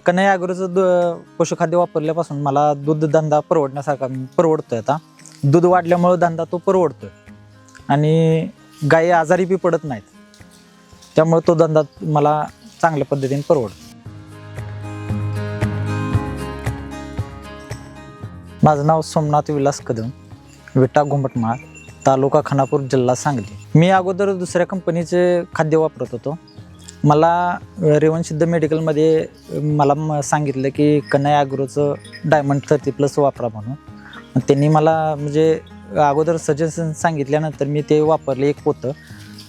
कन्हैया ॲग्रोचं पशुखाद्य वापरल्यापासून मला दूध धंदा परवडण्यासारखा परवडतोय. आता दूध वाढल्यामुळे धंदा तो परवडतोय आणि गायी आजारी बी पडत नाहीत, त्यामुळे तो धंदा मला चांगल्या पद्धतीने परवडतो. माझं नाव सोमनाथ विलास कदम, विटा घुमटमाळ, तालुका खानापूर, जिल्हा सांगली. मी अगोदर दुसऱ्या कंपनीचे खाद्य वापरत होतो. मला रेवणसिद्ध मेडिकलमध्ये मला सांगितलं की कन्हैया ॲग्रोचं डायमंड 30+ वापरा म्हणून. त्यांनी मला म्हणजे अगोदर सजेशन सांगितल्यानंतर मी ते वापरले एक पोतं.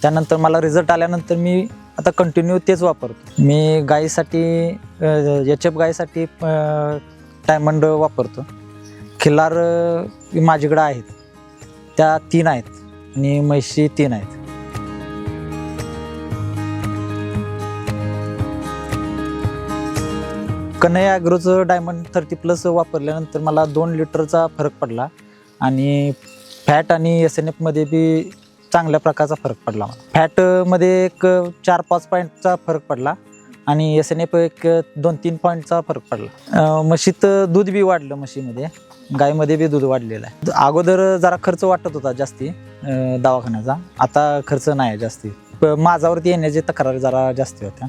त्यानंतर मला रिझल्ट आल्यानंतर मी आता कंटिन्यू तेच वापरतो. मी गाईसाठी HF गाईसाठी डायमंड वापरतो. खिल्लार माझ्याकडे आहेत, त्या 3 आहेत आणि म्हशी 3 आहेत. कन्हैया ॲग्रोचं डायमंड 30+ वापरल्यानंतर मला 2 लिटरचा फरक पडला आणि फॅट आणि SNF मध्ये बी चांगल्या प्रकारचा फरक पडला. फॅटमध्ये एक 4-5 पॉईंटचा फरक पडला आणि SNF एक 2-3 पॉईंटचा फरक पडला. म्हशीत दूध बी वाढलं, म्हशीमध्ये गायमध्ये बी दूध वाढलेलं आहे. अगोदर जरा खर्च वाटत होता जास्ती दवाखान्याचा, आता खर्च नाही जास्ती. माझ्यावरती येण्याची तक्रार जरा जास्ती होत्या,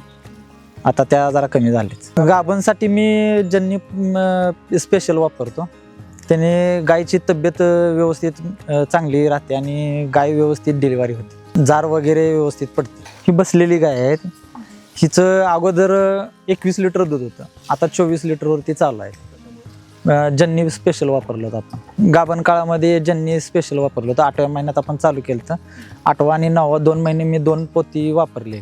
आता त्या जरा कमी झालीच. गाभणसाठी मी जन्नी स्पेशल वापरतो. त्याने गायची तब्येत व्यवस्थित चांगली राहते आणि गाय व्यवस्थित डिलिव्हरी होते, जार वगैरे व्यवस्थित पडते. ही बसलेली गाय आहे, हिचं अगोदर 21 लिटर दूध होतं, आता 24 लिटरवरती चालू आहे. जन्नी स्पेशल वापरलं होतं आपण. गाभण काळामध्ये जन्नी स्पेशल वापरलं होतं. 8व्या महिन्यात आपण चालू केलं होतं. 8वा आणि 9वा 2 महिने मी 2 पोती वापरलेली,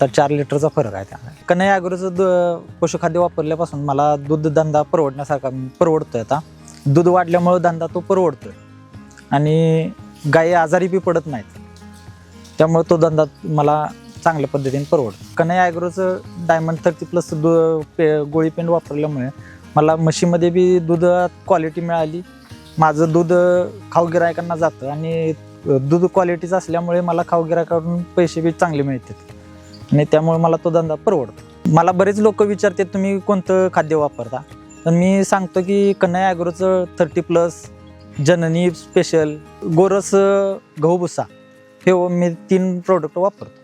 तर 4 लिटरचा फरक आहे त्यामध्ये. कन्हैया ॲग्रोचं पशुखाद्य वापरल्यापासून मला दूध धंदा परवडण्यासारखा परवडतोय. आता दूध वाढल्यामुळे धंदा तो परवडतोय आणि गायी आजारी बी पडत नाहीत, त्यामुळे तो धंदा मला चांगल्या पद्धतीने परवडतो. कन्हैया ॲग्रोचं डायमंड 30+ गोळी पेंड वापरल्यामुळे मला म्हशीमध्ये बी दूध क्वालिटी मिळाली. माझं दूध खाऊ गिरायकांना जातं आणि दूध क्वालिटीचं असल्यामुळे मला खाऊ गिरायकाकडून पैसे बी चांगले मिळतात आणि त्यामुळे मला तो धंदा परवडतो. मला बरेच लोक विचारतात तुम्ही कोणतं खाद्य वापरता, तर मी सांगतो की कन्हैया ॲग्रोचं 30+, जननी स्पेशल, गोरस, गहू भुसा, हे मी 3 प्रोडक्ट वापरतो.